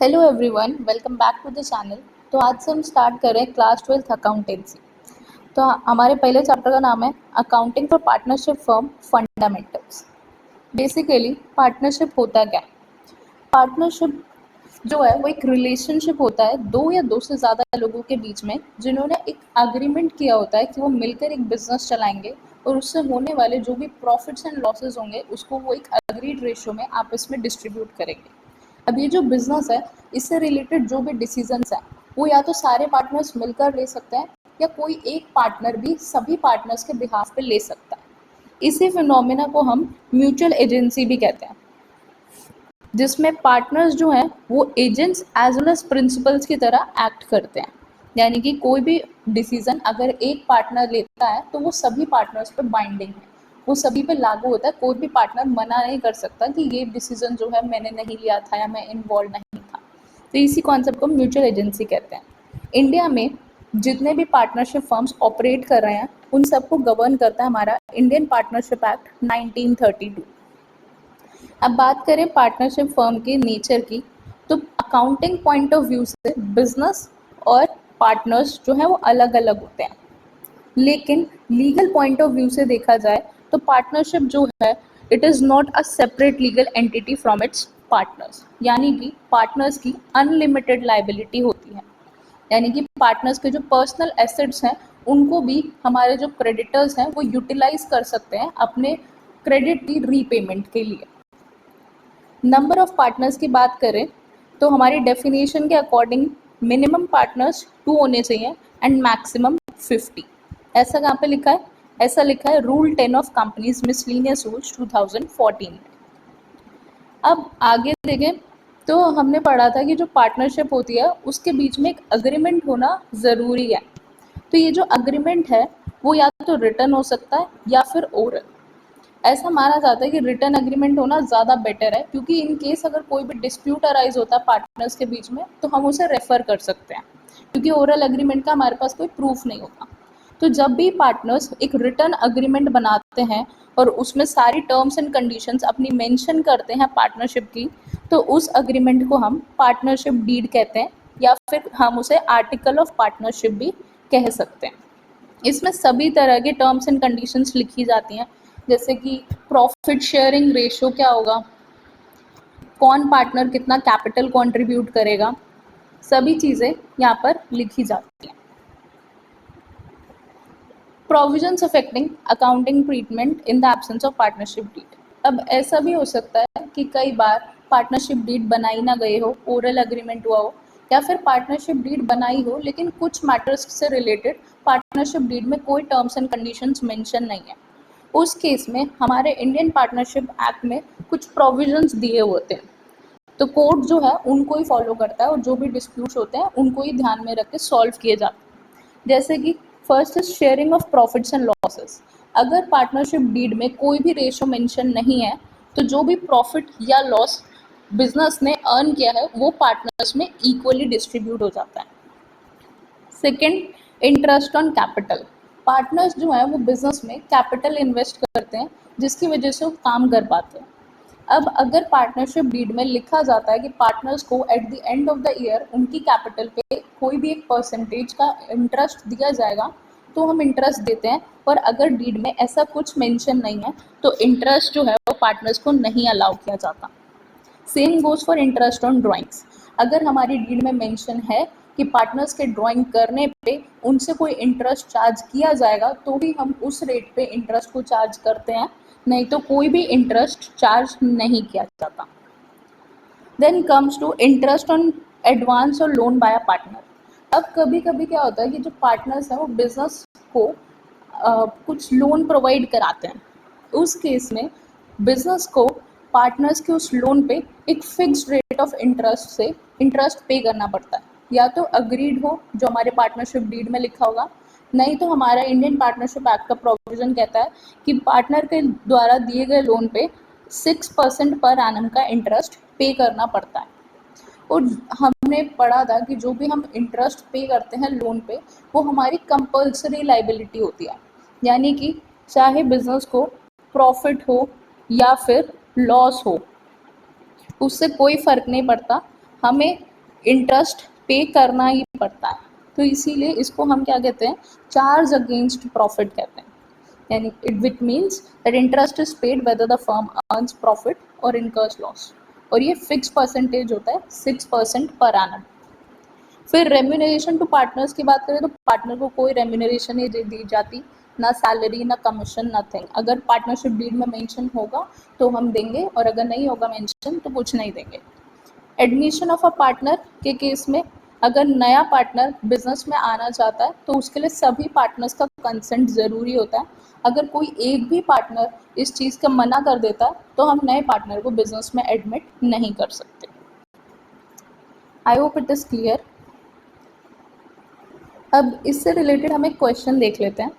Hello everyone, welcome back to the channel. तो आज से हम स्टार्ट कर रहे हैं क्लास 12th अकाउंटेंसी। तो हमारे पहले चैप्टर का नाम है accounting for partnership firm fundamentals. Basically partnership होता क्या है? पार्टनरशिप जो है वो एक रिलेशनशिप होता है दो या दो से ज़्यादा लोगों के बीच में, जिन्होंने एक अग्रीमेंट किया होता है कि वो मिलकर एक बिजनेस चलाएंगे और उससे होने वाले जो भी प्रॉफिट्स एंड लॉसेज होंगे उसको वो एक अग्रीड रेशो में आपस में डिस्ट्रीब्यूट करेंगे। अब ये जो बिजनेस है, इससे रिलेटेड जो भी डिसीजंस हैं वो या तो सारे पार्टनर्स मिलकर ले सकते हैं या कोई एक पार्टनर भी सभी पार्टनर्स के बिहाफ पे ले सकता है। इसी फिनोमिना को हम म्यूचुअल एजेंसी भी कहते हैं, जिसमें पार्टनर्स जो हैं वो agents as well as principals की तरह एक्ट करते हैं। यानी कि कोई भी डिसीजन अगर एक पार्टनर लेता है तो वो सभी पार्टनर्स पे बाइंडिंग है, वो सभी पे लागू होता है। कोई भी पार्टनर मना नहीं कर सकता कि ये डिसीजन जो है मैंने नहीं लिया था या मैं इन्वॉल्व नहीं था। तो इसी कॉन्सेप्ट को म्यूचुअल एजेंसी कहते हैं। इंडिया में जितने भी पार्टनरशिप फर्म्स ऑपरेट कर रहे हैं उन सबको गवर्न करता है हमारा इंडियन पार्टनरशिप एक्ट 1932। अब बात करें पार्टनरशिप फर्म के नेचर की, तो अकाउंटिंग पॉइंट ऑफ व्यू से बिजनेस और पार्टनर्स जो है वो अलग अलग होते हैं, लेकिन लीगल पॉइंट ऑफ व्यू से देखा जाए तो पार्टनरशिप जो है it is not a separate legal entity from its partners. यानी कि पार्टनर्स की अनलिमिटेड लाइबिलिटी होती है। यानी कि पार्टनर्स के जो पर्सनल एसेट्स हैं उनको भी हमारे जो क्रेडिटर्स हैं वो यूटिलाइज कर सकते हैं अपने क्रेडिट की रीपेमेंट के लिए। नंबर ऑफ पार्टनर्स की बात करें तो हमारी डेफिनेशन के अकॉर्डिंग मिनिमम पार्टनर्स 2 होने चाहिए एंड मैक्सिमम 50। ऐसा कहाँ पे लिखा है? ऐसा लिखा है rule 10 of companies miscellaneous rules 2014। अब आगे देखें तो हमने पढ़ा था कि जो पार्टनरशिप होती है उसके बीच में एक अग्रीमेंट होना ज़रूरी है। तो ये जो अग्रीमेंट है वो या तो रिटन हो सकता है या फिर ओरल। ऐसा माना जाता है कि रिटर्न एग्रीमेंट होना ज़्यादा बेटर है, क्योंकि इन केस अगर कोई भी डिस्प्यूट अराइज होता है पार्टनर्स के बीच में तो हम उसे रेफर कर सकते हैं, क्योंकि ओरल एग्रीमेंट का हमारे पास कोई प्रूफ नहीं होता। तो जब भी पार्टनर्स एक रिटर्न एग्रीमेंट बनाते हैं और उसमें सारी टर्म्स एंड कंडीशंस अपनी मेंशन करते हैं पार्टनरशिप की, तो उस एग्रीमेंट को हम पार्टनरशिप डीड कहते हैं, या फिर हम उसे आर्टिकल ऑफ पार्टनरशिप भी कह सकते हैं। इसमें सभी तरह के टर्म्स एंड कंडीशंस लिखी जाती हैं, जैसे कि प्रॉफिट शेयरिंग रेशो क्या होगा, कौन पार्टनर कितना कैपिटल कंट्रीब्यूट करेगा, सभी चीज़ें यहाँ पर लिखी जाती हैं। Provisions affecting accounting treatment in the absence of partnership deed. अब ऐसा भी हो सकता है कि कई बार पार्टनरशिप डीड बनाई ना गई हो, ओरल एग्रीमेंट हुआ हो, या फिर पार्टनरशिप डीड बनाई हो लेकिन कुछ मैटर्स से रिलेटेड पार्टनरशिप डीड में कोई टर्म्स एंड कंडीशंस मेंशन नहीं है। उस केस में हमारे इंडियन पार्टनरशिप एक्ट में कुछ प्रोविजंस दिए होते हैं, तो कोर्ट जो है उनको ही फॉलो करता है और जो भी डिस्प्यूट्स होते हैं उनको ही ध्यान में रख के सॉल्व किए जाते हैं। जैसे कि first is sharing of profits and losses. अगर पार्टनरशिप डीड में कोई भी रेशो मेंशन नहीं है तो जो भी प्रॉफिट या लॉस बिजनेस ने अर्न किया है वो पार्टनर्स में इक्वली डिस्ट्रीब्यूट हो जाता है। Second, interest on capital. Partners जो हैं वो बिजनेस में कैपिटल इन्वेस्ट करते हैं जिसकी वजह से वो काम कर पाते हैं। अब अगर पार्टनरशिप डीड में लिखा जाता है कि पार्टनर्स को at the end of the year उनकी कैपिटल पे कोई भी एक परसेंटेज का इंटरेस्ट दिया जाएगा तो हम इंटरेस्ट देते हैं, और अगर डीड में ऐसा कुछ मेंशन नहीं है तो इंटरेस्ट जो है वो पार्टनर्स को नहीं अलाउ किया जाता। Same goes for interest on drawings. अगर हमारी डीड में मेंशन है कि पार्टनर्स के ड्राइंग करने पे उनसे कोई इंटरेस्ट चार्ज किया जाएगा तो भी हम उस रेट पे इंटरेस्ट को चार्ज करते हैं, नहीं तो कोई भी इंटरेस्ट चार्ज नहीं किया जाता। Then comes to interest on advance और लोन बाय अ पार्टनर। अब कभी कभी क्या होता है कि जो पार्टनर्स हैं वो बिजनेस को कुछ लोन प्रोवाइड कराते हैं। उस केस में बिजनेस को पार्टनर्स के उस लोन पे एक फिक्स्ड रेट ऑफ इंटरेस्ट से इंटरेस्ट पे करना पड़ता है, या तो अग्रीड हो जो हमारे पार्टनरशिप डीड में लिखा होगा, नहीं तो हमारा इंडियन पार्टनरशिप एक्ट का प्रोविजन कहता है कि पार्टनर के द्वारा दिए गए लोन पे 6% पर एनम का इंटरेस्ट पे करना पड़ता है। और हमने पढ़ा था कि जो भी हम इंटरेस्ट पे करते हैं लोन पे वो हमारी कंपल्सरी लाइबिलिटी होती है। यानी कि चाहे बिजनेस को प्रॉफिट हो या फिर लॉस हो, उससे कोई फ़र्क नहीं पड़ता, हमें इंटरेस्ट पे करना ही पड़ता है। तो इसीलिए इसको हम क्या कहते हैं, चार्ज अगेंस्ट प्रॉफिट कहते हैं। यानी it means that interest is paid whether the firm earns profit और इनकर्स लॉस, और ये फिक्स परसेंटेज होता है 6% पर एनम। फिर रेम्यूनरेशन टू पार्टनर्स की बात करें तो पार्टनर को कोई रेम्यूनरेशन नहीं दी जाती, ना सैलरी ना कमीशन नथिंग। अगर पार्टनरशिप डीड में मेंशन होगा तो हम देंगे, और अगर नहीं होगा मेंशन तो कुछ नहीं देंगे। एडमिशन ऑफ अ पार्टनर के केस में अगर नया पार्टनर बिजनेस में आना चाहता है तो उसके लिए सभी पार्टनर्स का कंसेंट ज़रूरी होता है। अगर कोई एक भी पार्टनर इस चीज़ का मना कर देता है तो हम नए पार्टनर को बिजनेस में एडमिट नहीं कर सकते। I hope it is clear. अब इससे रिलेटेड हम एक क्वेश्चन देख लेते हैं।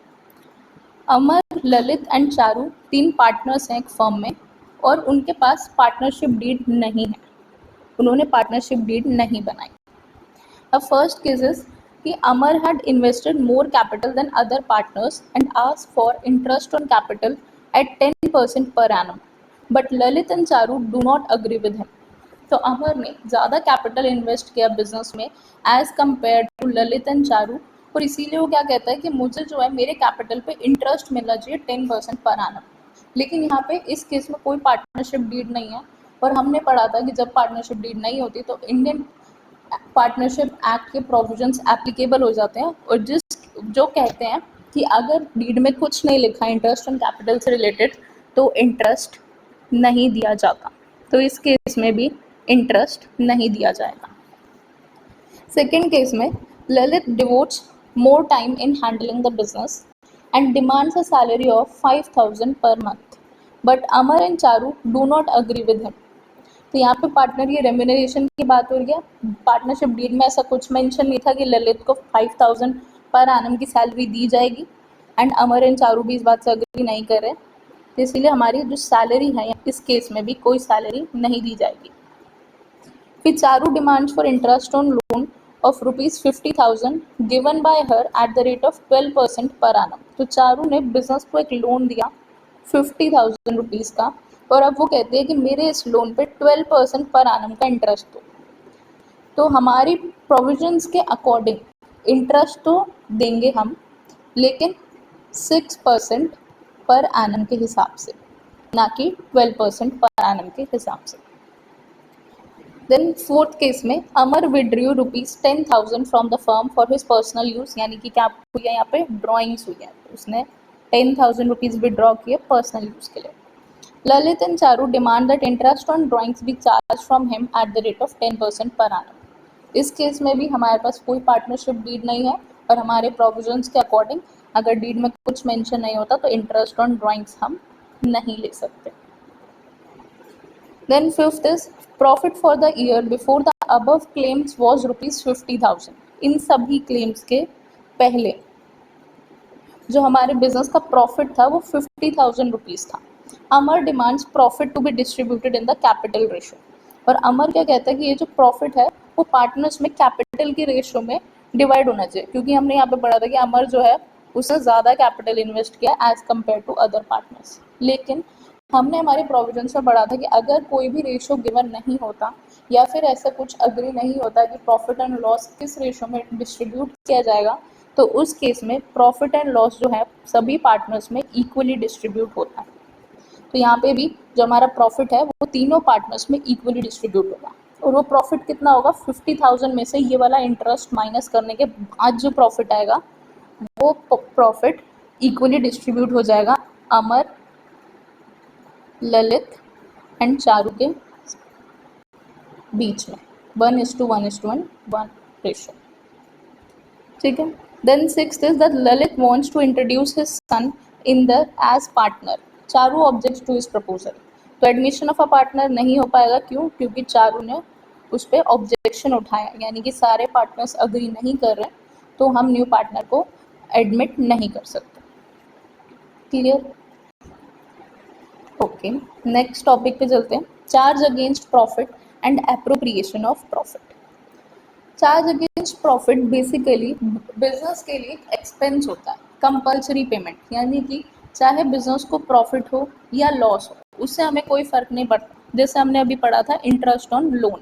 अमर, ललित एंड चारू 3 पार्टनर्स हैं एक फर्म में, और उनके पास पार्टनरशिप डीड नहीं है, उन्होंने पार्टनरशिप डीड नहीं बनाई। अब फर्स्ट केस इज कि अमर had invested more capital than other partners and asked for interest on capital at 10% per annum, but Lalit and Charu do not agree with him. तो अमर ने ज़्यादा कैपिटल इन्वेस्ट किया business में as compared to Lalit and Charu, और इसीलिए वो क्या कहता है कि मुझे जो है मेरे कैपिटल पे इंटरेस्ट मिलना चाहिए 10% पर आना। लेकिन यहाँ पे इस केस में कोई पार्टनरशिप डीड नहीं है, और हमने पढ़ा था कि जब पार्टनरशिप डीड नहीं होती तो इंडियन पार्टनरशिप एक्ट के प्रोविजंस एप्लीकेबल हो जाते हैं, और जो कहते हैं कि अगर डीड में कुछ नहीं लिखा इंटरेस्ट ऑन कैपिटल से रिलेटेड तो इंटरेस्ट नहीं दिया जाता। तो इस केस में भी इंटरेस्ट नहीं दिया जाएगा। सेकेंड केस में Lalit devotees more time in handling the business and demands a salary of 5,000 per month, but Amar and Charu do not agree with him. तो यहाँ पे पार्टनर की रेम्यूनरेशन की बात हो रही है। पार्टनरशिप डीड में ऐसा कुछ मेंशन नहीं था कि ललित को 5,000 पर एनम की सैलरी दी जाएगी, एंड अमर एंड चारू भी इस बात से अग्री नहीं कर रहे, तो इसलिए हमारी जो सैलरी है इस केस में भी कोई सैलरी नहीं दी जाएगी। फिर Charu demands for interest on loan of ₹50,000 given by her at the rate of 12% per annum. तो चारू ने बिजनेस को एक लोन दिया 50,000 रुपीज़ का, और अब वो कहते हैं कि मेरे इस लोन पे 12% पर एनम का इंटरेस्ट दो। तो हमारी प्रोविजंस के अकॉर्डिंग इंटरेस्ट तो देंगे हम, लेकिन 6% पर एनम के हिसाब से, ना कि 12% पर एनम के हिसाब से। देन फोर्थ केस में Amar withdrew ₹10,000 from the firm for his personal use, यानी कि क्या हुई है यहाँ पे ड्रॉइंग्स हुई है, तो उसने 10,000 रुपीज़ विड्रॉ किए पर्सनल यूज़ के लिए। Lalit and Charu demand that interest on drawings B charge from him at the rate of 10% per annum. इस केस में भी हमारे पास कोई पार्टनरशिप डीड नहीं है, और हमारे प्रोविजंस के अकॉर्डिंग अगर डीड में कुछ मेंशन नहीं होता तो इंटरेस्ट ऑन ड्रॉइंग्स हम नहीं ले सकते। Then fifth is profit for the year before the above claims was ₹50,000। इन सभी क्लेम्स के पहले जो हमारे बिजनेस का प्रॉफिट था वो 50,000 रुपीज़ था। Amar demands profit to be distributed in the capital ratio, और अमर क्या कहता है कि ये जो प्रॉफिट है वो पार्टनर्स में कैपिटल की रेशो में डिवाइड होना चाहिए, क्योंकि हमने यहाँ पे पढ़ा था कि अमर जो है उसने ज़्यादा कैपिटल इन्वेस्ट किया as compared to other partners. लेकिन हमने हमारे प्रोविजंस में पढ़ा था कि अगर कोई भी रेशो गिवन नहीं होता, या फिर ऐसा कुछ अग्री नहीं होता कि प्रॉफिट एंड लॉस किस रेशो में डिस्ट्रीब्यूट किया जाएगा, तो उस केस में प्रॉफिट एंड लॉस जो है सभी पार्टनर्स में इक्वली डिस्ट्रीब्यूट होता है। तो यहाँ पे भी जो हमारा प्रॉफिट है वो तीनों पार्टनर्स में इक्वली डिस्ट्रीब्यूट होगा, और वो प्रॉफिट कितना होगा, 50,000 में से ये वाला इंटरेस्ट माइनस करने के बाद जो प्रॉफिट आएगा वो प्रॉफिट इक्वली डिस्ट्रीब्यूट हो जाएगा अमर, ललित एंड चारू के बीच में 1:1:1 रेशो। ठीक है। Then sixth is that Lalit wants to introduce his son in the as partner. Charu objects to his proposal. तो एडमिशन ऑफ अ पार्टनर नहीं हो पाएगा, क्यों? क्योंकि चारू ने उस पर ऑब्जेक्शन उठाया, यानी कि सारे पार्टनर्स अग्री नहीं कर रहे, तो हम न्यू पार्टनर को एडमिट नहीं कर सकते। क्लियर? ओके, नेक्स्ट टॉपिक पे चलते हैं। Charge against profit and appropriation of profit. Charge against profit basically business के लिए एक्सपेंस होता है, कंपल्सरी पेमेंट, यानी कि चाहे बिजनेस को प्रॉफिट हो या लॉस हो उससे हमें कोई फर्क नहीं पड़ता। जैसे हमने अभी पढ़ा था इंटरेस्ट ऑन लोन,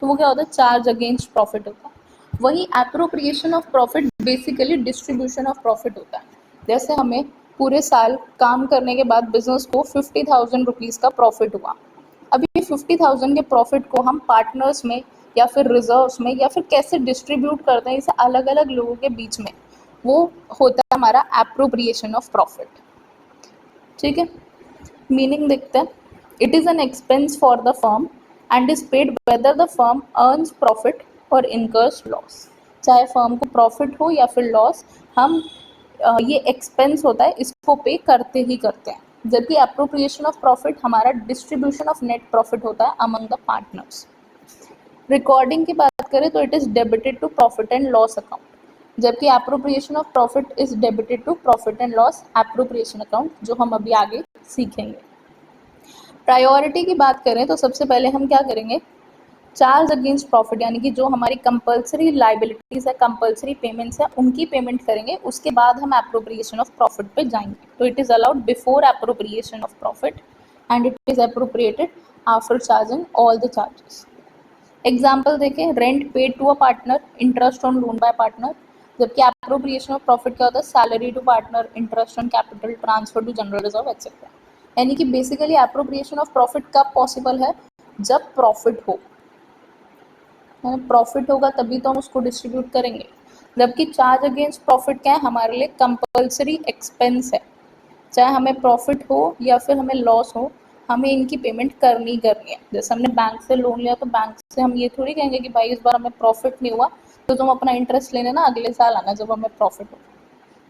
तो वो क्या होता है, चार्ज अगेंस्ट प्रॉफिट होता है। वही appropriation of profit basically distribution of profit होता है। जैसे हमें पूरे साल काम करने के बाद बिजनेस को 50,000 रुपीज़ का प्रॉफिट हुआ। अभी 50,000 के प्रॉफिट को हम पार्टनर्स में या फिर रिजर्व्स में या फिर कैसे डिस्ट्रीब्यूट करते हैं इसे अलग अलग लोगों के बीच में, वो होता है हमारा एप्रोप्रिएशन ऑफ प्रॉफिट। ठीक है, मीनिंग देखते हैं। It is an expense for the firm and is paid whether the firm earns profit और इनकर्स लॉस। चाहे फर्म को प्रॉफिट हो या फिर लॉस, हम ये एक्सपेंस होता है, इसको पे करते ही करते हैं। जबकि अप्रोप्रिएशन ऑफ प्रॉफिट हमारा डिस्ट्रीब्यूशन ऑफ नेट प्रॉफिट होता है अमंग द पार्टनर्स। रिकॉर्डिंग की बात करें तो it is debited to profit and loss account, जबकि appropriation of profit is debited to profit and loss appropriation account, जो हम अभी आगे सीखेंगे। प्रायोरिटी की बात करें तो सबसे पहले हम क्या करेंगे, चार्ज अगेंस्ट प्रॉफिट, यानी कि जो हमारी कंपल्सरी लाइबिलिटीज़ है, कंपल्सरी पेमेंट्स है, उनकी पेमेंट करेंगे, उसके बाद हम एप्रोप्रिएशन ऑफ प्रॉफिट पे जाएंगे। तो it is allowed before appropriation of profit and it is appropriated after charging all the charges. Example देखें, rent paid to a partner, interest on loan by partner. जबकि appropriation of profit क्या होता है, salary to partner, interest on capital, transfer to general reserve etcetera. यानी कि basically appropriation of profit कब possible है, जब प्रॉफिट हो, प्रॉफिट होगा तभी तो हम उसको डिस्ट्रीब्यूट करेंगे। जबकि चार्ज अगेंस्ट प्रॉफिट क्या है, हमारे लिए कंपल्सरी एक्सपेंस है, चाहे हमें प्रॉफिट हो या फिर हमें लॉस हो, हमें इनकी पेमेंट करनी करनी है। जैसे हमने बैंक से लोन लिया तो बैंक से हम ये थोड़ी कहेंगे कि भाई इस बार हमें प्रॉफिट नहीं हुआ तो तुम अपना इंटरेस्ट लेने ना अगले साल आना जब हमें प्रॉफिट हो,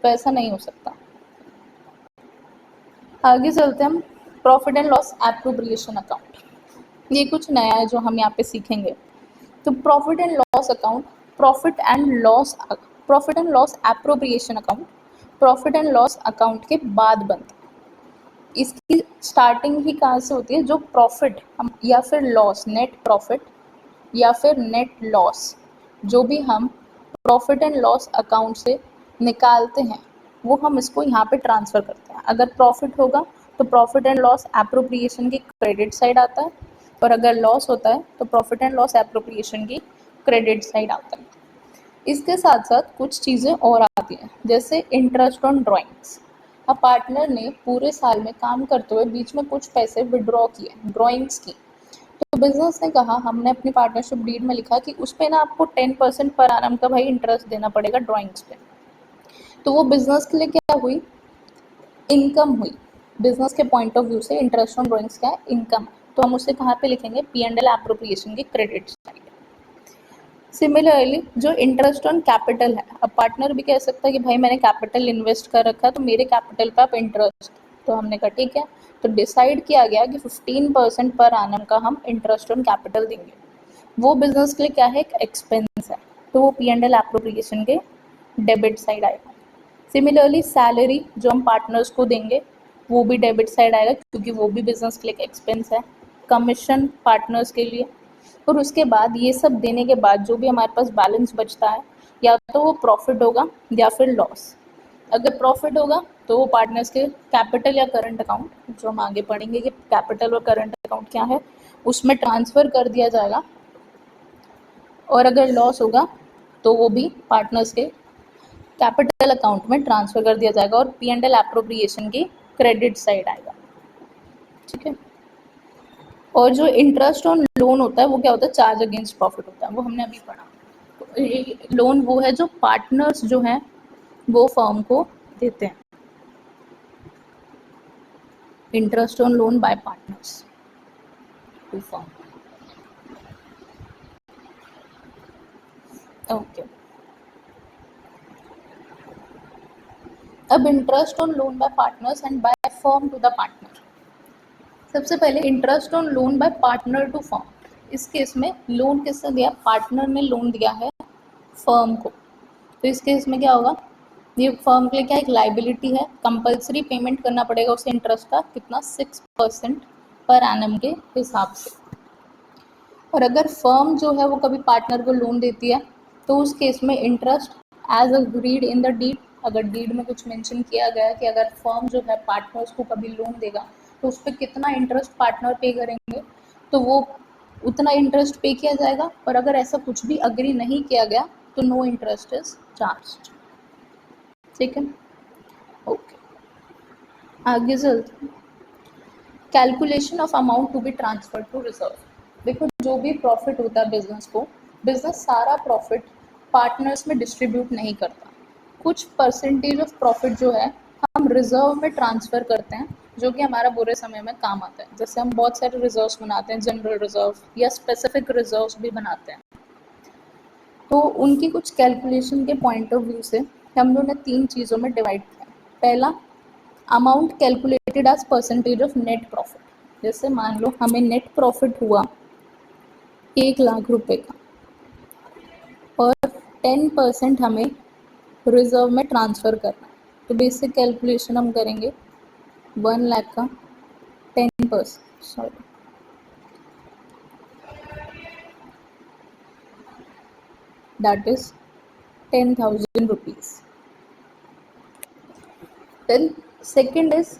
तो ऐसा नहीं हो सकता। आगे चलते हम, profit and loss appropriation account. ये कुछ नया है जो हम यहाँ पे सीखेंगे। तो profit and loss account, profit and loss appropriation account profit and loss account के बाद बनता है। इसकी स्टार्टिंग ही कहाँ से होती है, जो प्रॉफिट हम या फिर लॉस, नेट प्रॉफिट या फिर नेट लॉस, जो भी हम प्रॉफिट एंड लॉस अकाउंट से निकालते हैं वो हम इसको यहाँ पे ट्रांसफ़र करते हैं। अगर प्रॉफिट होगा तो प्रॉफिट एंड लॉस एप्रोप्रिएशन की क्रेडिट साइड आता है, और अगर लॉस होता है तो प्रॉफिट एंड लॉस एप्रोप्रिएशन की क्रेडिट साइड आता है। इसके साथ साथ कुछ चीज़ें और आती हैं, जैसे इंटरेस्ट ऑन ड्राइंग्स। अब पार्टनर ने पूरे साल में काम करते हुए बीच में कुछ पैसे विड्रॉ किए, ड्राइंग्स की, तो बिजनेस ने कहा, हमने अपनी पार्टनरशिप डीड में लिखा कि उस पे ना आपको 10% पर आनम का भाई इंटरेस्ट देना पड़ेगा ड्राइंग्स पे। तो वो बिजनेस के लिए क्या हुई, इनकम हुई। बिजनेस के पॉइंट ऑफ व्यू से इंटरेस्ट ऑन ड्राइंग्स क्या है, इनकम। तो हम उसे कहाँ पे लिखेंगे, P&L एप्रोप्रिएशन की क्रेडिट साइड। सिमिलरली जो इंटरेस्ट ऑन कैपिटल है, अब पार्टनर भी कह सकता है कि भाई मैंने कैपिटल इन्वेस्ट कर रखा है तो मेरे कैपिटल पे आप इंटरेस्ट, तो हमने कहा ठीक है, तो डिसाइड किया गया कि 15% पर आनम का हम इंटरेस्ट ऑन कैपिटल देंगे। वो बिजनेस के लिए क्या है, एक एक्सपेंस है, तो वो P&L एप्रोप्रिएशन के डेबिट साइड आएगा। सिमिलरली सैलरी जो हम पार्टनर्स को देंगे वो भी डेबिट साइड आएगा, क्योंकि वो भी बिजनेस के लिए एक एक्सपेंस है। कमीशन पार्टनर्स के लिए, और उसके बाद ये सब देने के बाद जो भी हमारे पास बैलेंस बचता है, या तो वो प्रॉफिट होगा या फिर लॉस। अगर प्रॉफिट होगा तो वो पार्टनर्स के कैपिटल या करंट अकाउंट, जो हम आगे पढ़ेंगे कि कैपिटल और करंट अकाउंट क्या है, उसमें ट्रांसफ़र कर दिया जाएगा। और अगर लॉस होगा तो वो भी पार्टनर्स के कैपिटल अकाउंट में ट्रांसफ़र कर दिया जाएगा और P&L एप्रोप्रिएशन की क्रेडिट साइड आएगा। ठीक है, और जो इंटरेस्ट ऑन लोन होता है वो क्या होता है, चार्ज अगेंस्ट प्रॉफिट होता है, वो हमने अभी पढ़ा। तो लोन वो है जो पार्टनर्स जो हैं वो फर्म को देते हैं, interest on loan by partners to firm. Okay, अब interest on loan by partners and by firm to the partner. सबसे पहले interest on loan by partner to firm. इस केस में लोन किसने दिया, पार्टनर ने लोन दिया है फर्म को। तो इस केस में क्या होगा, ये फर्म के लिए क्या एक लाइबिलिटी है, कंपलसरी पेमेंट करना पड़ेगा उसे इंटरेस्ट का, कितना 6% पर एनम के हिसाब से। और अगर फर्म जो है वो कभी पार्टनर को लोन देती है तो उस केस में interest as agreed in the deed, अगर डीड में कुछ मेंशन किया गया है कि अगर फर्म जो है पार्टनर्स को कभी लोन देगा तो उस पर कितना इंटरेस्ट पार्टनर पे करेंगे, तो वो उतना इंटरेस्ट पे किया जाएगा, और अगर ऐसा कुछ भी अग्री नहीं किया गया तो नो इंटरेस्ट इज चार्ज। ठीक है, ओके, आगे चलते हैं। Calculation of amount to be transfer to reserve. देखो, जो भी प्रॉफिट होता है बिजनेस को, बिजनेस सारा प्रॉफिट पार्टनर्स में डिस्ट्रीब्यूट नहीं करता। कुछ परसेंटेज ऑफ प्रॉफिट जो है हम रिजर्व में ट्रांसफर करते हैं, जो कि हमारा बुरे समय में काम आता है। जैसे हम बहुत सारे रिजर्व्स बनाते हैं, जनरल रिजर्व या स्पेसिफिक रिजर्व्स भी बनाते हैं। तो उनकी कुछ कैलकुलेशन के पॉइंट ऑफ व्यू से हम लोगों ने 3 चीज़ों में डिवाइड किया। पहला, amount calculated as percentage of net profit. जैसे मान लो हमें नेट प्रॉफिट हुआ 1,00,000 रुपए का, और 10% हमें रिजर्व में ट्रांसफ़र करना है। तो बेसिक कैलकुलेशन हम करेंगे 1,00,000 का 10%, sorry, that is 10,000 rupees. Then second is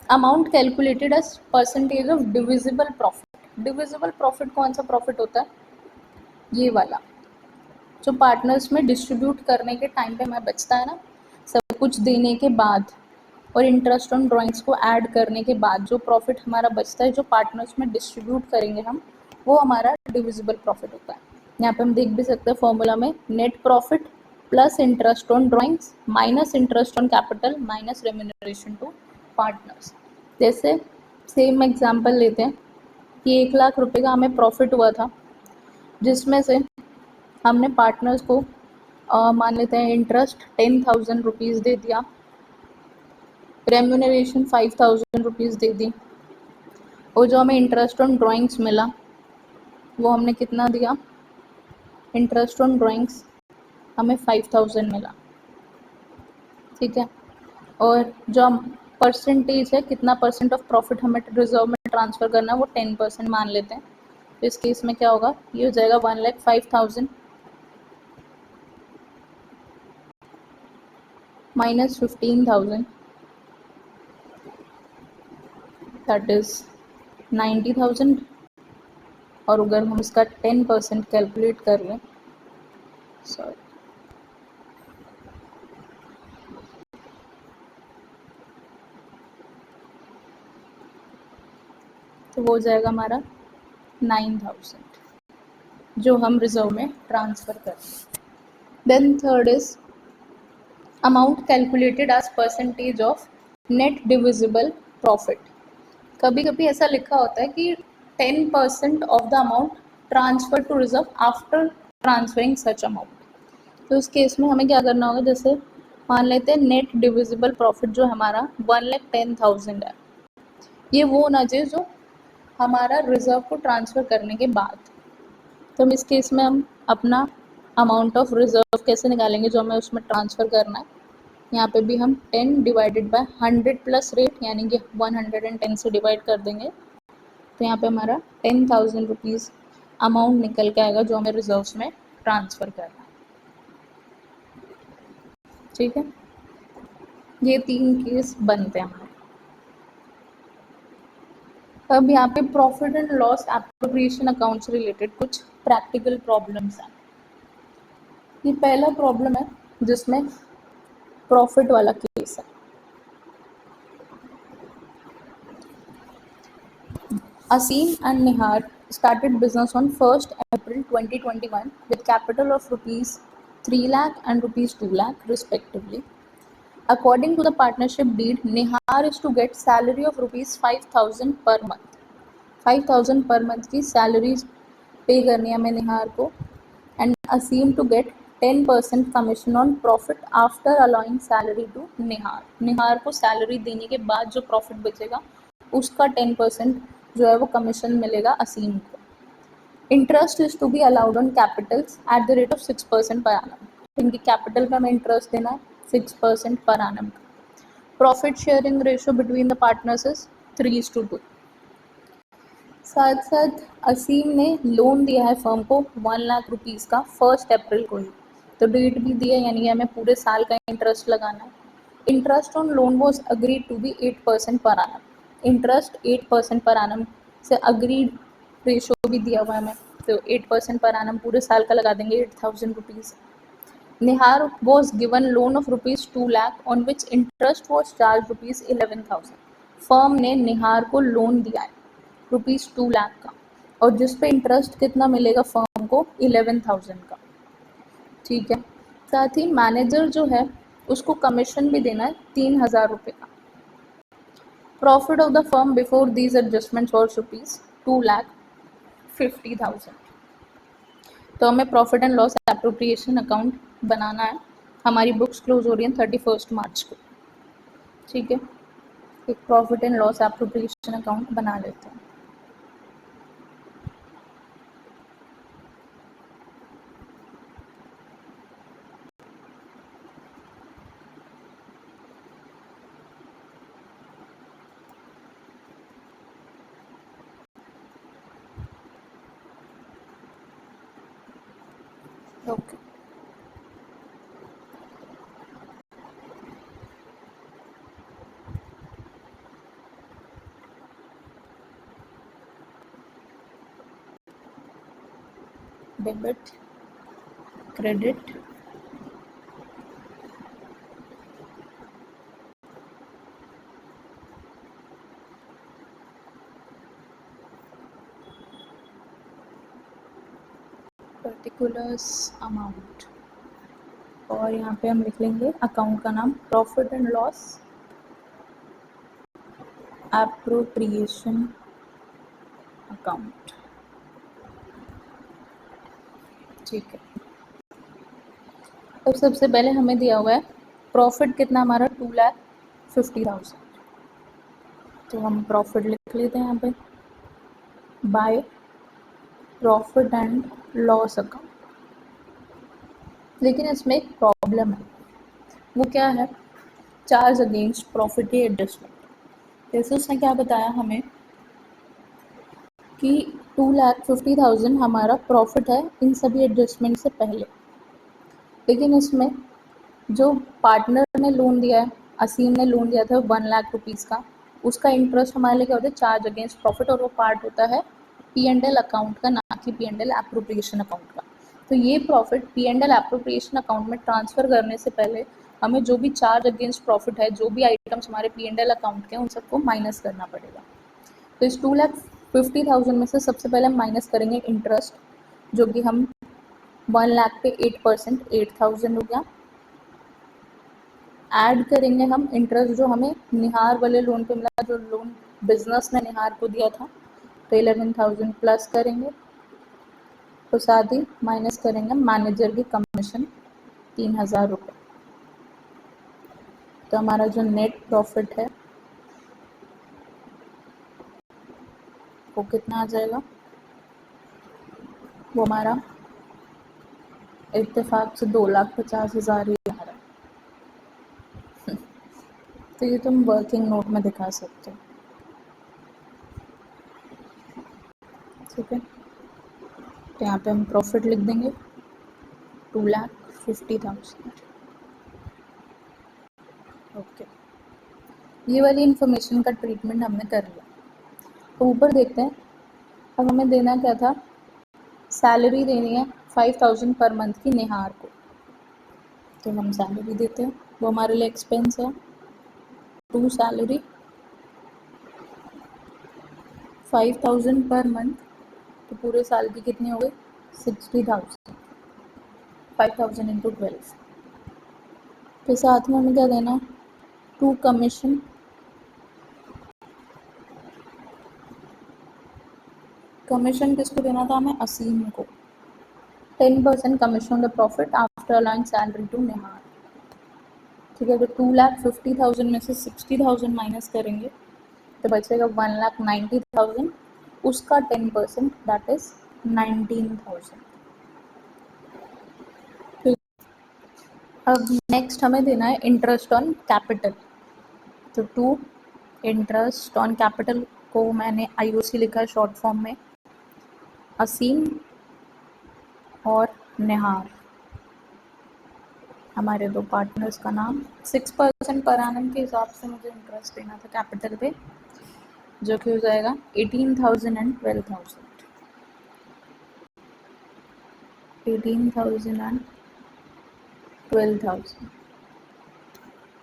amount calculated as percentage of divisible profit. Divisible profit कौन सा प्रॉफिट होता है? ये वाला, जो पार्टनर्स में डिस्ट्रीब्यूट करने के टाइम पे हमें बचता है ना, सब कुछ देने के बाद और इंटरेस्ट ऑन ड्राइंग्स को ऐड करने के बाद जो प्रॉफिट हमारा बचता है, जो पार्टनर्स में डिस्ट्रीब्यूट करेंगे हम, वो हमारा डिविजिबल प्रॉफिट होता है। यहाँ पे हम देख भी सकते हैं फॉर्मूला में, net profit plus interest on drawings minus interest on capital minus remuneration to partners. जैसे सेम एग्जांपल लेते हैं कि 1,00,000 रुपए का हमें प्रॉफिट हुआ था, जिसमें से हमने पार्टनर्स को मान लेते हैं इंटरेस्ट 10,000 रुपीज़ दे दिया, रेम्यूनरेशन 5,000 रुपीज़ दे दी, और जो हमें इंटरेस्ट ऑन ड्राइंग्स मिला वो हमने कितना दिया? इंटरेस्ट ऑन ड्राइंग्स हमें 5,000 मिला। ठीक है, और जो हम परसेंटेज है, कितना परसेंट ऑफ प्रॉफिट हमें रिजर्व में ट्रांसफ़र करना है, वो 10% मान लेते हैं। तो इस केस में क्या होगा? ये हो जाएगा 1,05,000 माइनस 15,000, दैट इज 90,000। और अगर हम इसका 10% कैलकुलेट कर लें, सॉरी, तो वो हो जाएगा हमारा 9,000, जो हम रिजर्व में ट्रांसफ़र करें। Then third is amount calculated as percentage of net divisible profit. कभी कभी ऐसा लिखा होता है कि 10% of the amount transfer to reserve after transferring such amount. तो इस केस में हमें क्या करना होगा? जैसे मान लेते हैं नेट डिविजिबल प्रॉफिट जो हमारा 1,10,000 है, ये वो होना चाहिए जो हमारा रिजर्व को ट्रांसफ़र करने के बाद। तो हम इस केस में हम अपना अमाउंट ऑफ रिजर्व कैसे निकालेंगे जो हमें उसमें ट्रांसफ़र करना है? यहाँ पे भी हम 10 डिवाइडेड बाय 100 प्लस रेट, यानी कि 110 से डिवाइड कर देंगे। तो यहाँ पे हमारा 10,000 रुपीज़ अमाउंट निकल के आएगा जो हमें रिजर्व्स में ट्रांसफ़र करना है। ठीक है, ये 3 केस बनते हैं हमारे। अब यहाँ पे profit and loss appropriation account से रिलेटेड कुछ प्रैक्टिकल प्रॉब्लम्स हैं। ये पहला प्रॉब्लम है जिसमें प्रॉफिट वाला केस है। Asim and Nihar started business on 1st April 2021 with capital of rupees 3 lakh and rupees 2 lakh respectively. According to the partnership deed, Nihar is to get salary of rupees 5,000 per month. 5,000 per month की salaries pay करनी है हमें निहार को, and Asim to get 10% commission on profit after allowing salary to निहार। निहार को salary देने के बाद जो profit बचेगा उसका 10% जो है वो कमीशन मिलेगा असीम को। Interest is to be allowed on capitals at the rate of 6% per आनम। इनकी कैपिटल पे हमें इंटरेस्ट देना है 6% per आनम। Profit sharing ratio between the partners is 3:2। साथ साथ असीम ने लोन दिया है फर्म को 1,00,000 रुपीज़ का 1 अप्रैल को ही, तो डेट भी दी है, यानी कि हमें पूरे साल का इंटरेस्ट लगाना है। Interest on loan was agreed to be 8% per आनम। Interest 8% per आनम से अग्रीड रेशो भी दिया हुआ है हमें, तो 8% पर annum पूरे साल का लगा देंगे 8,000 rupees. Nihar was given loan of rupees 2 lakh on which interest was charged rupees 11,000. Firm ने निहार को लोन दिया है रुपीज़ 2 लाख का, और जिस पे इंटरेस्ट कितना मिलेगा फर्म को 11,000 का। ठीक है, साथ ही मैनेजर जो है उसको कमीशन भी देना है 3,000 रुपये का। Profit of the firm before these adjustments was rupees 2,50,000। तो हमें profit and loss appropriation account बनाना है। हमारी बुक्स क्लोज हो रही हैं 31 मार्च को। ठीक है, एक profit and loss appropriation account बना लेते हैं। Okay, debit, credit, particulars amount, और यहाँ पे हम लिख लेंगे अकाउंट का नाम profit and loss appropriation account. ठीक है, अब सबसे पहले हमें दिया हुआ है प्रॉफिट कितना हमारा 2,50,000। तो हम प्रॉफिट लिख लेते हैं यहाँ पे bye profit and loss account. लेकिन इसमें एक प्रॉब्लम है, वो क्या है? चार्ज अगेंस्ट प्रॉफिट की एडजस्टमेंट। जैसे उसने क्या बताया हमें कि 2,50,000 हमारा प्रॉफिट है इन सभी एडजस्टमेंट से पहले। लेकिन इसमें जो पार्टनर ने लोन दिया है, असीम ने लोन दिया था 1,00,000 रुपीज़ का, उसका इंटरेस्ट हमारे लिए क्या होता है? चार्ज अगेंस्ट प्रॉफिट, और वो पार्ट होता है P&L अकाउंट का, ना कि P&L एप्रोप्रिएशन अकाउंट का। तो ये प्रॉफिट P&L एप्रोप्रिएशन अकाउंट में ट्रांसफ़र करने से पहले हमें जो भी चार्ज अगेंस्ट प्रॉफिट है, जो भी आइटम्स हमारे P&L अकाउंट के हैं, उन सबको माइनस करना पड़ेगा। तो इस 2,50,000 में से सबसे पहले हम माइनस करेंगे इंटरेस्ट, जो कि हम 1,00,000 पे 8%, 8,000 हो गया। ऐड करेंगे हम इंटरेस्ट जो हमें निहार वाले लोन पे मिला, जो लोन बिजनेस ने निहार को दिया था, तो 11,000 प्लस करेंगे। तो साथ ही माइनस करेंगे मैनेजर की कमीशन 3,000 रुपये। तो हमारा जो नेट प्रॉफिट है वो कितना आ जाएगा? वो हमारा इत्तेफाक से 2,50,000 ही आ रहा है। तो ये तुम वर्किंग नोट में दिखा सकते हो। ठीक है, तो यहाँ पे हम प्रॉफिट लिख देंगे 2,50,000। ओके, ये वाली इन्फॉर्मेशन का ट्रीटमेंट हमने कर लिया। तो ऊपर देखते हैं, अब हमें देना क्या था? सैलरी देनी है 5,000 पर मंथ की निहार को। तो हम सैलरी देते हैं, वो हमारे लिए एक्सपेंस है। टू सैलरी 5,000 पर मंथ, तो पूरे साल की कितनी हो गई? 60,000। 5,000 इंटू 12। तो साथ में हमें क्या देना है? टू कमीशन, कमीशन किसको देना था हमें? असीम को। 10% commission on the profit after allowing salary to Nihar. ठीक है, तो 2,50,000 में से 60,000 माइनस करेंगे तो बचेगा 1,90,000। उसका 10% दैट इज 19,000। अब नेक्स्ट हमें देना है इंटरेस्ट ऑन कैपिटल। तो टू इंटरेस्ट ऑन कैपिटल को मैंने IOC लिखा है शॉर्ट फॉर्म में, असीम और निहार, हमारे दो पार्टनर्स का नाम। 6% पर एनम के हिसाब से मुझे इंटरेस्ट देना था कैपिटल पे, जो कि हो जाएगा 18,000 एंड 12,000। 18,000 एंड 12,000,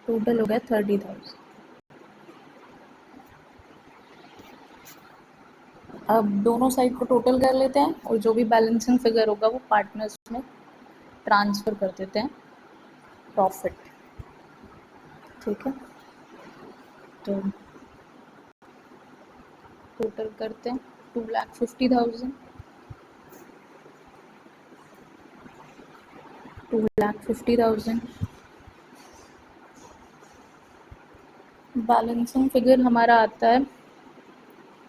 टोटल हो गया 30,000। अब दोनों साइड को टोटल कर लेते हैं और जो भी बैलेंसिंग फिगर होगा वो पार्टनर्स में ट्रांसफ़र कर देते हैं प्रॉफिट। ठीक है, तो टोटल करते हैं 2,50,000, 2,50,000। बैलेंसिंग फिगर हमारा आता है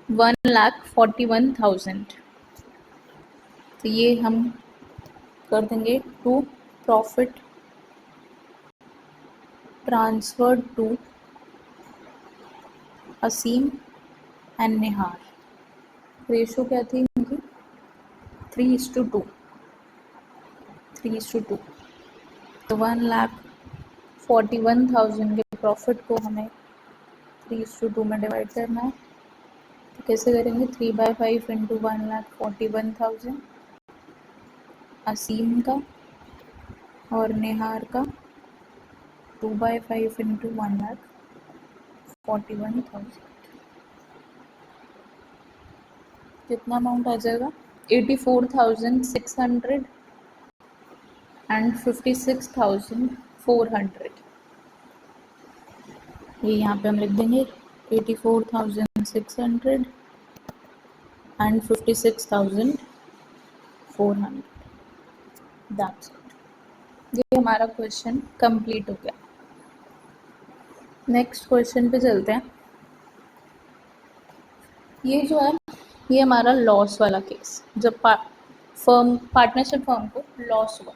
1,41,000। तो ये हम कर देंगे to profit transferred to Aseem and Nihar. Ratio क्या थी इनकी? 3:2, 3:2। तो 1,41,000 के प्रॉफिट को हमें 3:2 में डिवाइड करना है। तो कैसे करेंगे? 3/5 इंटू 1,41,000 असीम का, और निहार का 2/5 इंटू 1,41,000। कितना अमाउंट आ जाएगा? 84,600 एंड 56,400। ये यहाँ पे हम लिख देंगे 84,600 एंड 56,400। That's it. ये हमारा क्वेश्चन कंप्लीट हो गया। नेक्स्ट क्वेश्चन पे चलते हैं। ये जो है ये हमारा लॉस वाला केस, जब पार्टनरशिप फर्म को लॉस हुआ।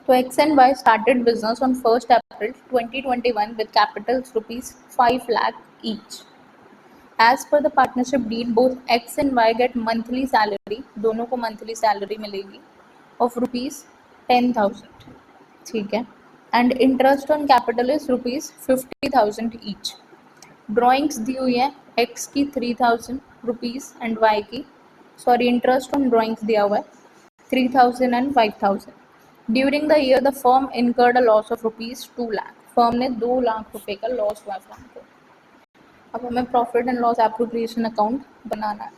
तो X and Y started business on 1st April 2021 with capitals rupees 5 lakh each. As per the partnership deed, both X and Y get monthly salary, दोनों को monthly salary मिलेगी of rupees 10,000, ठीक है, and interest on capital is rupees 50,000 each. Drawings दी हुई है, X की 3,000 rupees and Y की, sorry, interest on drawings दिया हुआ है 3,000 and 5,000। During the year the firm incurred a loss of rupees 2 lakh. Firm ने 2 लाख रुपए का लॉस हुआ फर्म को। अब हमें profit and loss appropriation account बनाना है।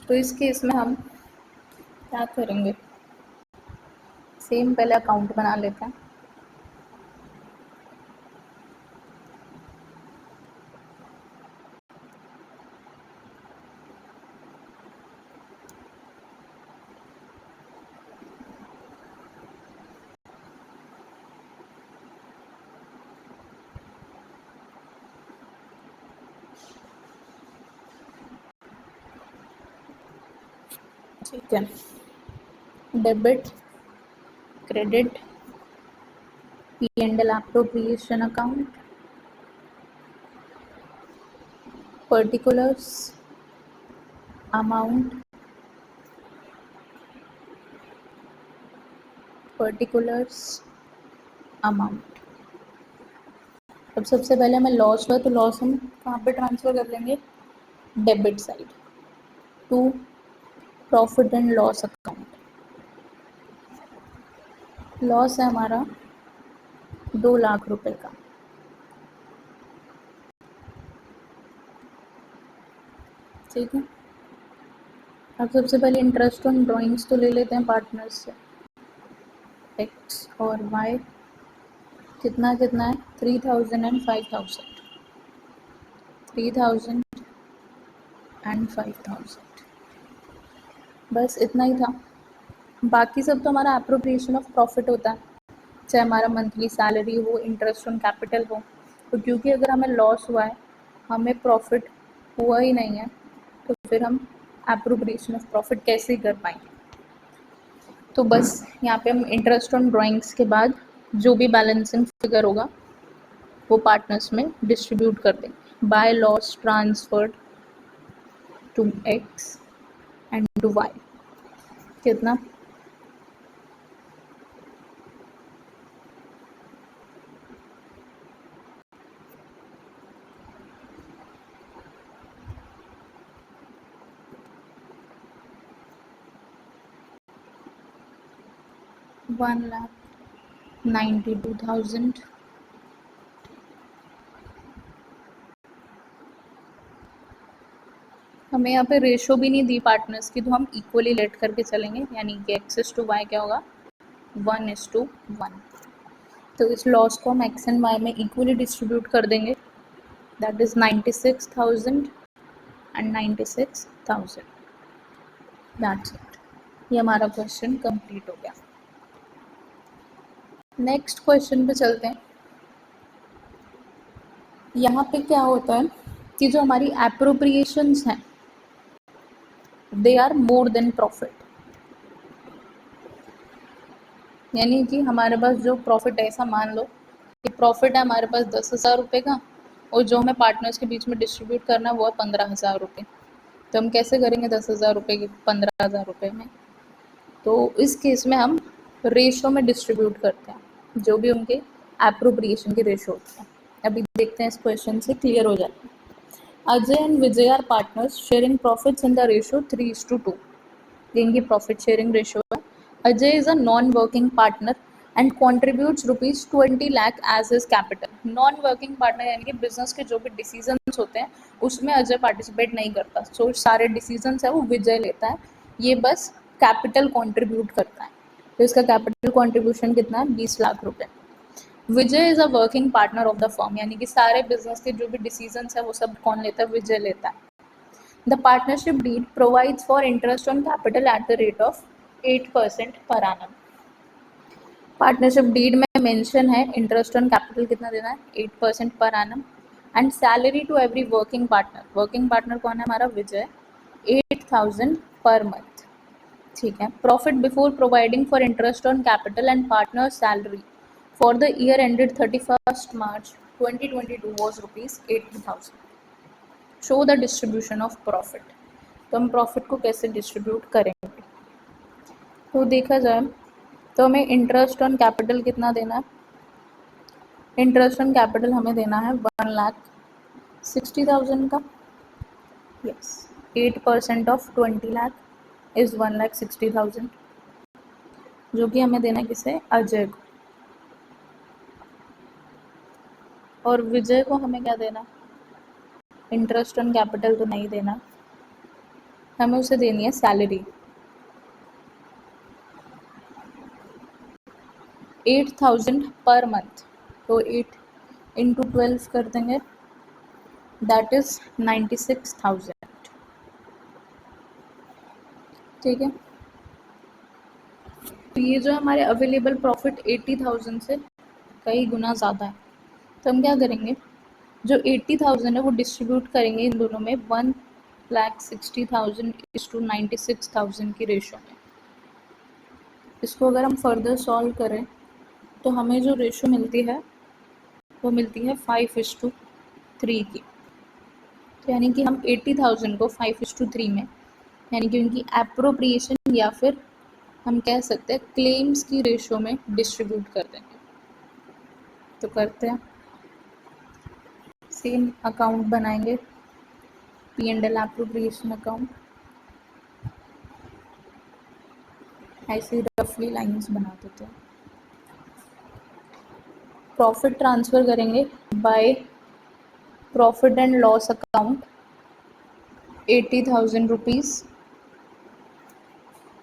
तो इस केस में हम क्या करेंगे? सेम पहले अकाउंट बना लेते हैं। ठीक है, debit, credit, P&L appropriation account, particulars, amount, particulars, amount। अब सबसे पहले हमें लॉस हुआ, तो लॉस हम कहाँ पे ट्रांसफ़र कर लेंगे? Debit side to profit and loss account. Loss है हमारा 2 लाख रुपए का। ठीक है, अब सबसे पहले इंटरेस्ट ऑन ड्राइंग्स तो ले लेते हैं पार्टनर्स से। एक्स और वाई कितना कितना है? 3,000 एंड 5,000, 3,000 एंड 5,000। बस इतना ही था। बाकी सब तो हमारा एप्रोप्रिएशन ऑफ प्रॉफिट होता है, चाहे हमारा मंथली सैलरी हो, इंटरेस्ट ऑन कैपिटल हो। तो क्योंकि अगर हमें लॉस हुआ है, हमें प्रॉफिट हुआ ही नहीं है, तो फिर हम एप्रोप्रिएशन ऑफ प्रॉफिट कैसे ही कर पाएंगे? तो बस यहाँ पे हम इंटरेस्ट ऑन ड्राइंग्स के बाद जो भी बैलेंसिंग फिगर होगा वो पार्टनर्स में डिस्ट्रीब्यूट कर देंगे by loss transferred to x and to y. कितना? 1,92,000। हमें यहाँ पे रेशो भी नहीं दी पार्टनर्स की, तो हम इक्वली लेट करके चलेंगे, यानी कि एक्सेस टू वाई क्या होगा 1:1। तो इस लॉस को हम एक्स एंड वाई में इक्वली डिस्ट्रीब्यूट कर देंगे, that is 96,000 and 96,000। That's it, ये हमारा क्वेश्चन कंप्लीट हो गया। नेक्स्ट क्वेश्चन पे चलते हैं। यहाँ पे क्या होता है कि जो हमारी एप्रोप्रिएशंस हैं they are more than profit, यानी कि हमारे पास जो प्रॉफिट है, ऐसा मान लो कि प्रॉफिट है हमारे पास 10,000 रुपये का, और जो हमें पार्टनर्स के बीच में डिस्ट्रीब्यूट करना है वो है 15,000 रुपये। तो हम कैसे करेंगे 10,000 रुपये की 15,000 रुपये में? तो इस केस में हम रेशो में डिस्ट्रीब्यूट करते हैं, जो भी उनके एप्रोप्रिएशन की रेशो होती है। अभी देखते हैं इस क्वेश्चन से क्लियर हो जाता है। Ajay and Vijay are partners sharing profits in the ratio 3:2। इनकी प्रॉफिट शेयरिंग रेशो है। Ajay is a non working partner and contributes ₹20 lakh as his capital. Non working partner यानी कि बिजनेस के जो भी डिसीजंस होते हैं उसमें अजय पार्टिसिपेट नहीं करता, सो सारे डिसीजंस है वो विजय लेता है, ये बस कैपिटल कॉन्ट्रीब्यूट करता है। तो इसका कैपिटल कॉन्ट्रीब्यूशन कितना है 20 लाख रुपए। Vijay is a working partner of the firm, यानी कि सारे बिजनेस के जो भी डिसीजंस है वो सब कौन लेता है, विजय लेता है। The partnership deed provides for interest on capital at the rate of 8% per annum. Partnership deed में मेंशन है इंटरेस्ट ऑन कैपिटल कितना देना है 8% per annum, and salary to every working partner, working partner कौन है हमारा विजय, 8,000 पर मंथ। ठीक है। Profit before providing for interest on capital and partner salary for the year ended 31 March 2022 was ₹80,000। Show the distribution of profit. तो हम profit को कैसे distribute करेंगे? तो देखा जाए तो हमें इंटरेस्ट ऑन कैपिटल कितना देना है, इंटरेस्ट ऑन कैपिटल हमें देना है 1,60,000 का। यस, 8% ऑफ 20 लाख इज 1,60,000, जो कि हमें देना है किसे, अजय को। और विजय को हमें क्या देना, इंटरेस्ट ऑन कैपिटल तो नहीं देना, हमें उसे देनी है सैलरी 8,000 पर मंथ। तो 8 × 12 कर देंगे, दैट इज 96,000। ठीक है। तो ये जो हमारे अवेलेबल प्रॉफिट 80,000 से कई गुना ज़्यादा है, तो हम क्या करेंगे, जो 80,000 है वो डिस्ट्रीब्यूट करेंगे इन दोनों में 1,60,000 to 96,000 की रेशो में। इसको अगर हम फर्दर सॉल्व करें तो हमें जो रेशो मिलती है वो मिलती है 5:3 की। तो यानी कि हम 80,000 को 5:3 में, यानी कि उनकी एप्रोप्रिएशन या फिर हम कह सकते हैं क्लेम्स की रेशो में डिस्ट्रीब्यूट कर देंगे। तो करते हैं, सेम अकाउंट बनाएंगे, P&L एप्रोप्रिएशन अकाउंट, ऐसे रफली लाइंस बना देते हैं। प्रॉफिट ट्रांसफ़र करेंगे by profit and loss account 80,000 rupees,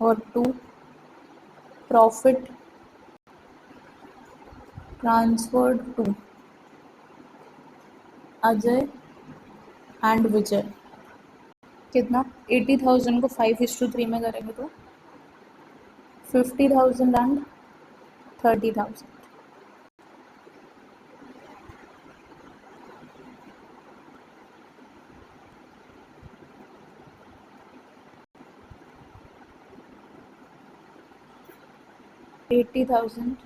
और to profit transferred to Ajay and Vijay. कितना, 80,000 को 5:3 में करेंगे तो 50,000 एंड 30,000। $80,000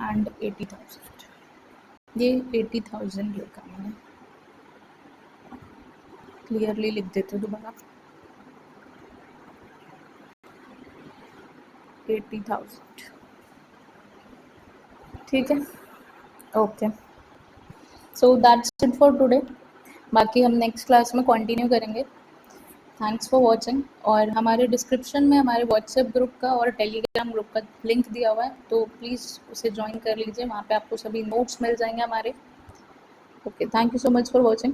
एंड 80,000, ये 80,000 लिखा मैंने, क्लियरली लिख देते दोबारा, 80,000। ठीक है, okay. So that's it for today. बाकी हम नेक्स्ट क्लास में कंटिन्यू करेंगे। Thanks for watching. और हमारे डिस्क्रिप्शन में हमारे व्हाट्सएप ग्रुप का और टेलीग्राम ग्रुप का लिंक दिया हुआ है, तो प्लीज़ उसे ज्वाइन कर लीजिए। वहाँ पे आपको सभी नोट्स मिल जाएंगे हमारे। Okay, thank you so much for watching.